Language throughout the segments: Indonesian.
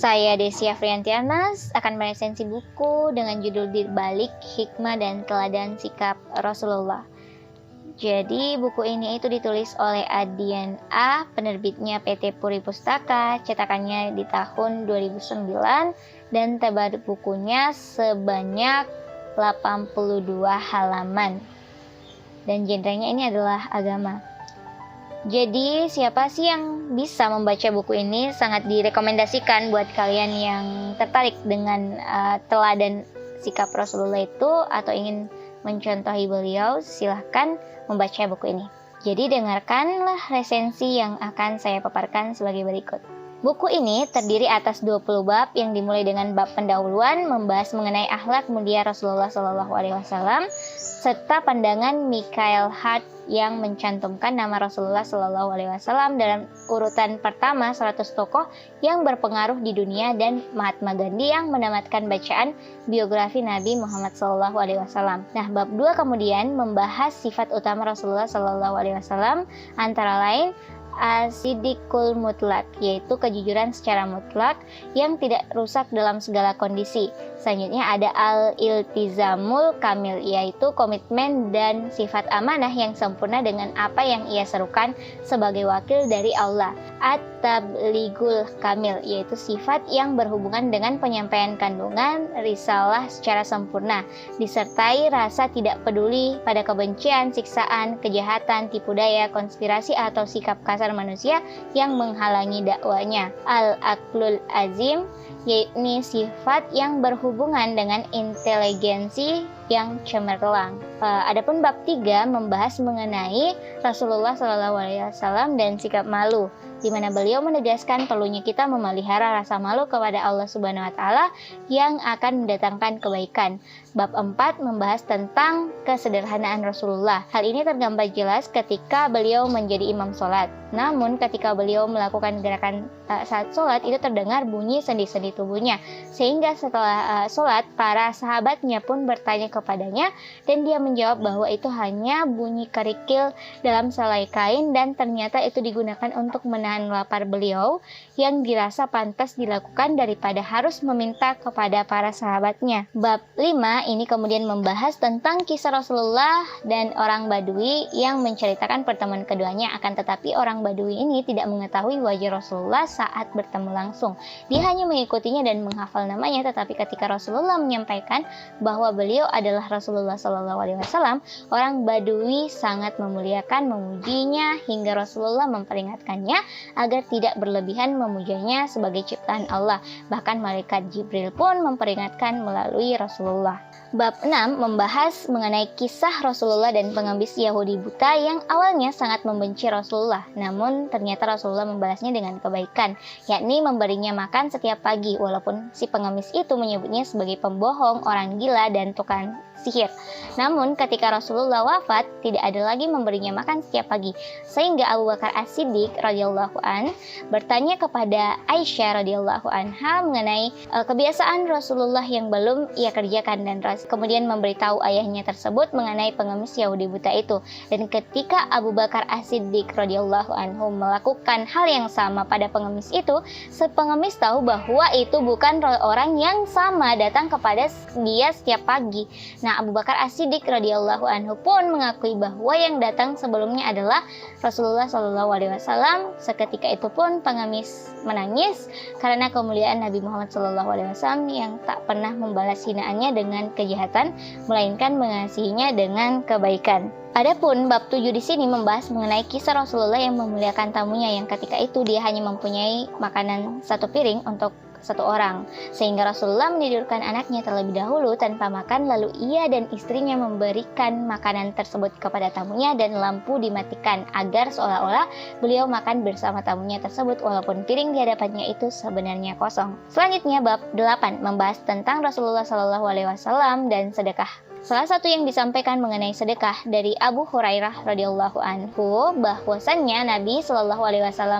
Saya Desi Afriantiana akan meresensi buku dengan judul Di Balik Hikmah dan Teladan Sikap Rasulullah. Jadi buku ini itu ditulis oleh Adian A, penerbitnya PT Puri Pustaka, cetakannya di tahun 2009 dan tebal bukunya sebanyak 82 halaman. Dan genrenya ini adalah agama. Jadi siapa sih yang bisa membaca buku ini? Sangat direkomendasikan buat kalian yang tertarik dengan teladan sikap Rasulullah itu atau ingin mencontohi beliau, silahkan membaca buku ini. Jadi dengarkanlah resensi yang akan saya paparkan sebagai berikut. Buku ini terdiri atas 20 bab yang dimulai dengan bab pendahuluan membahas mengenai akhlak mulia Rasulullah SAW serta pandangan Michael Hart yang mencantumkan nama Rasulullah SAW dalam urutan pertama 100 tokoh yang berpengaruh di dunia dan Mahatma Gandhi yang menamatkan bacaan biografi Nabi Muhammad SAW. Nah, bab 2 kemudian membahas sifat utama Rasulullah SAW antara lain As-Siddiqul Mutlak, yaitu kejujuran secara mutlak yang tidak rusak dalam segala kondisi. Selanjutnya ada Al-Iltizamul Kamil, yaitu komitmen dan sifat amanah yang sempurna dengan apa yang ia serukan sebagai wakil dari Allah. At-Tabligul Kamil, yaitu sifat yang berhubungan dengan penyampaian kandungan risalah secara sempurna, disertai rasa tidak peduli pada kebencian, siksaan, kejahatan, tipu daya, konspirasi atau sikap kasar manusia yang menghalangi dakwanya. Al-Aqlul Azim, yakni sifat yang berhubungan dengan inteligensi yang cemerlang. Adapun bab 3 membahas mengenai Rasulullah SAW dan sikap malu, di mana beliau menegaskan perlunya kita memelihara rasa malu kepada Allah Subhanahu wa taala yang akan mendatangkan kebaikan. Bab 4 membahas tentang kesederhanaan Rasulullah. Hal ini tergambar jelas ketika beliau menjadi imam sholat. Namun ketika beliau melakukan gerakan saat sholat itu terdengar bunyi sendi-sendi tubuhnya. Sehingga setelah sholat para sahabatnya pun bertanya kepadanya dan dia menjawab bahwa itu hanya bunyi kerikil dalam selai kain dan ternyata itu digunakan untuk menahan lapar beliau yang dirasa pantas dilakukan daripada harus meminta kepada para sahabatnya. Bab 5 ini kemudian membahas tentang kisah Rasulullah dan orang Badui yang menceritakan pertemuan keduanya, akan tetapi orang Badui ini tidak mengetahui wajah Rasulullah saat bertemu langsung. Dia hanya mengikutinya dan menghafal namanya, tetapi ketika Rasulullah menyampaikan bahwa beliau adalah Rasulullah SAW, orang Badui sangat memuliakan, memujinya hingga Rasulullah memperingatkannya agar tidak berlebihan memujanya sebagai ciptaan Allah. Bahkan malaikat Jibril pun memperingatkan melalui Rasulullah. Bab 6 membahas mengenai kisah Rasulullah dan pengemis Yahudi buta yang awalnya sangat membenci Rasulullah, namun ternyata Rasulullah membalasnya dengan kebaikan, yakni memberinya makan setiap pagi, walaupun si pengemis itu menyebutnya sebagai pembohong, orang gila, dan tukang sihir. Namun ketika Rasulullah wafat, tidak ada lagi memberinya makan setiap pagi, sehingga Abu Bakar As-Siddiq radhiyallahu an bertanya kepada Aisyah radhiyallahu anha mengenai kebiasaan Rasulullah yang belum ia kerjakan, dan kemudian memberitahu ayahnya tersebut mengenai pengemis Yahudi buta itu. Dan ketika Abu Bakar As-Siddiq radhiyallahu anhu melakukan hal yang sama pada pengemis itu, si pengemis tahu bahwa itu bukan orang yang sama datang kepada dia setiap pagi. Nah, Abu Bakar As-Siddiq radhiyallahu anhu pun mengakui bahwa yang datang sebelumnya adalah Rasulullah SAW. Seketika itu pun pengemis menangis karena kemuliaan Nabi Muhammad SAW yang tak pernah membalas hinaannya dengan kejahatan, melainkan mengasihinya dengan kebaikan. Adapun bab 7 di sini membahas mengenai kisah Rasulullah yang memuliakan tamunya yang ketika itu dia hanya mempunyai makanan satu piring untuk satu orang, sehingga Rasulullah menidurkan anaknya terlebih dahulu tanpa makan, lalu ia dan istrinya memberikan makanan tersebut kepada tamunya dan lampu dimatikan agar seolah-olah beliau makan bersama tamunya tersebut walaupun piring di hadapannya itu sebenarnya kosong. Selanjutnya bab 8 membahas tentang Rasulullah SAW dan sedekah. Salah satu yang disampaikan mengenai sedekah dari Abu Hurairah radhiyallahu anhu bahwasannya Nabi SAW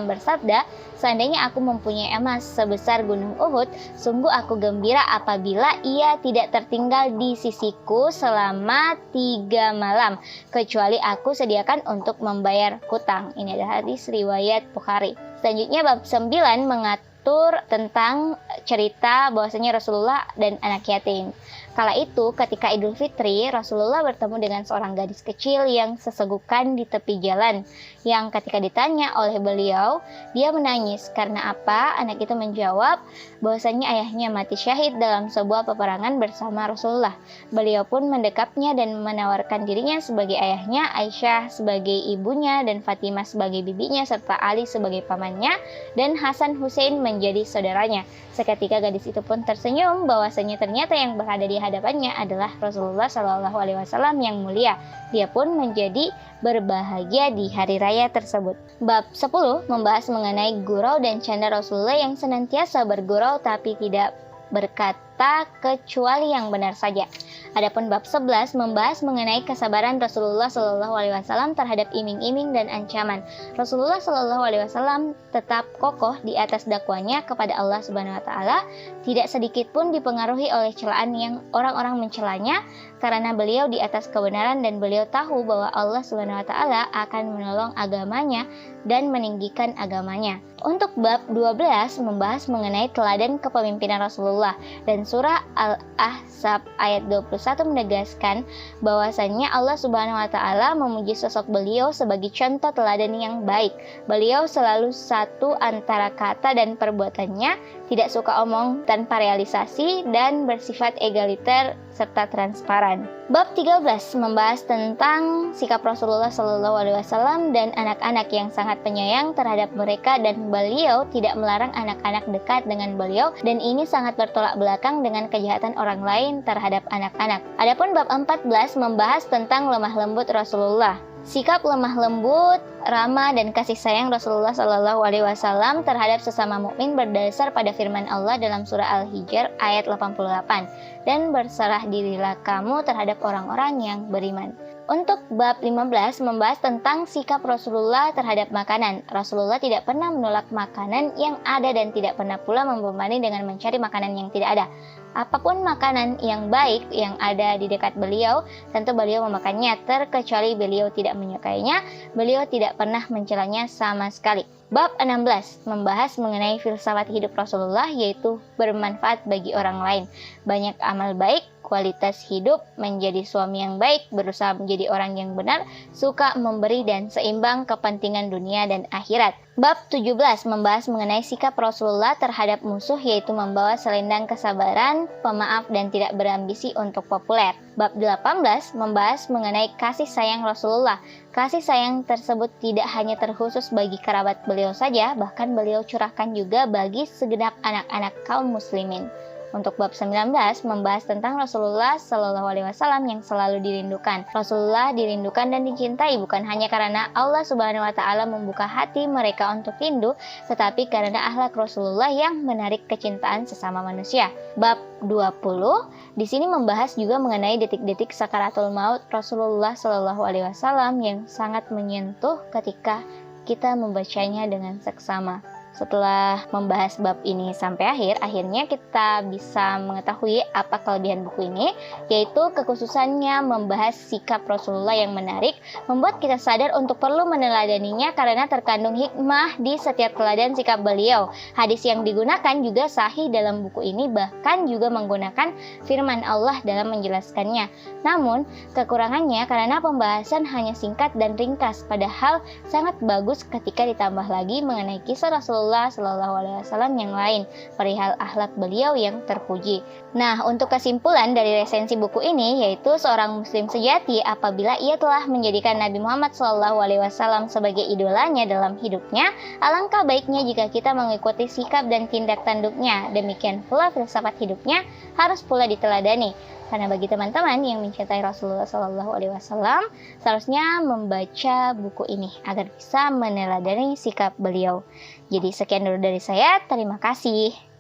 bersabda, "Seandainya aku mempunyai emas sebesar gunung Uhud, sungguh aku gembira apabila ia tidak tertinggal di sisiku selama 3 malam, kecuali aku sediakan untuk membayar hutang." Ini adalah hadis riwayat Bukhari. Selanjutnya bab 9 mengatur tentang bercerita bahwasanya Rasulullah dan anak yatim. Kala itu ketika Idul Fitri, Rasulullah bertemu dengan seorang gadis kecil yang sesegukan di tepi jalan, yang ketika ditanya oleh beliau, dia menangis. Karena apa? Anak itu menjawab bahwasanya ayahnya mati syahid dalam sebuah peperangan bersama Rasulullah. Beliau pun mendekapnya dan menawarkan dirinya sebagai ayahnya, Aisyah sebagai ibunya, dan Fatimah sebagai bibinya, serta Ali sebagai pamannya, dan Hasan Hussein menjadi saudaranya. Seketika gadis itu pun tersenyum bahwasanya ternyata yang berada di hadapannya adalah Rasulullah Shallallahu Alaihi Wasallam yang mulia. Dia pun menjadi berbahagia di hari raya tersebut. Bab 10 membahas mengenai gurau dan canda Rasulullah yang senantiasa bergurau tapi tidak berkata kecuali yang benar saja. Adapun bab 11 membahas mengenai kesabaran Rasulullah Shallallahu Alaihi Wasallam terhadap iming-iming dan ancaman. Rasulullah Shallallahu Alaihi Wasallam tetap kokoh di atas dakwanya kepada Allah Subhanahu Wa Taala, tidak sedikit pun dipengaruhi oleh celaan yang orang-orang mencelanya, karena beliau di atas kebenaran dan beliau tahu bahwa Allah Subhanahu Wa Taala akan menolong agamanya dan meninggikan agamanya. Untuk bab 12 membahas mengenai teladan kepemimpinan Rasulullah, dan surah Al-Ahzab ayat 21 menegaskan bahwasannya Allah Subhanahu wa taala memuji sosok beliau sebagai contoh teladan yang baik. Beliau selalu satu antara kata dan perbuatannya, tidak suka omong tanpa realisasi, dan bersifat egaliter serta transparan. Bab 13 membahas tentang sikap Rasulullah Shallallahu Alaihi Wasallam dan anak-anak yang sangat penyayang terhadap mereka, dan beliau tidak melarang anak-anak dekat dengan beliau, dan ini sangat bertolak belakang dengan kejahatan orang lain terhadap anak-anak. Adapun bab 14 membahas tentang lemah lembut Rasulullah. Sikap lemah lembut, ramah, dan kasih sayang Rasulullah Shallallahu Alaihi Wasallam terhadap sesama mukmin berdasar pada firman Allah dalam surah Al-Hijr ayat 88, dan berserah dirilah kamu terhadap orang-orang yang beriman. Untuk bab 15 membahas tentang sikap Rasulullah terhadap makanan. Rasulullah tidak pernah menolak makanan yang ada dan tidak pernah pula membebani dengan mencari makanan yang tidak ada. Apapun makanan yang baik yang ada di dekat beliau, tentu beliau memakannya, terkecuali beliau tidak menyukainya, beliau tidak pernah mencelanya sama sekali. Bab 16 membahas mengenai filsafat hidup Rasulullah, yaitu bermanfaat bagi orang lain, banyak amal baik, kualitas hidup, menjadi suami yang baik, berusaha menjadi orang yang benar, suka memberi, dan seimbang kepentingan dunia dan akhirat. Bab 17 membahas mengenai sikap Rasulullah terhadap musuh, yaitu membawa selendang kesabaran, pemaaf, dan tidak berambisi untuk populer. Bab 18 membahas mengenai kasih sayang Rasulullah. Kasih sayang tersebut tidak hanya terkhusus bagi kerabat beliau saja, bahkan beliau curahkan juga bagi segenap anak-anak kaum muslimin. Untuk bab 19 membahas tentang Rasulullah Shallallahu Alaihi Wasallam yang selalu dirindukan. Rasulullah dirindukan dan dicintai bukan hanya karena Allah Subhanahu Wa Taala membuka hati mereka untuk rindu, tetapi karena akhlak Rasulullah yang menarik kecintaan sesama manusia. Bab 20 di sini membahas juga mengenai detik-detik sakaratul maut Rasulullah Shallallahu Alaihi Wasallam yang sangat menyentuh ketika kita membacanya dengan seksama. Setelah membahas bab ini sampai akhirnya kita bisa mengetahui apa kelebihan buku ini, yaitu kekhususannya membahas sikap Rasulullah yang menarik, membuat kita sadar untuk perlu meneladaninya karena terkandung hikmah di setiap teladan sikap beliau. Hadis yang digunakan juga sahih dalam buku ini, bahkan juga menggunakan firman Allah dalam menjelaskannya. Namun, kekurangannya karena pembahasan hanya singkat dan ringkas, padahal sangat bagus ketika ditambah lagi mengenai kisah Rasulullah Shallallahu Alaihi Wasallam yang lain, perihal akhlak beliau yang terpuji. Nah, untuk kesimpulan dari resensi buku ini, yaitu seorang muslim sejati apabila ia telah menjadikan Nabi Muhammad Shallallahu Alaihi Wasallam sebagai idolanya dalam hidupnya, alangkah baiknya jika kita mengikuti sikap dan tindak tanduknya. Demikian pula filsafat hidupnya harus pula diteladani. Karena bagi teman-teman yang mencintai Rasulullah Shallallahu Alaihi Wasallam, seharusnya membaca buku ini agar bisa meneladani sikap beliau. Jadi sekian dulu dari saya, terima kasih.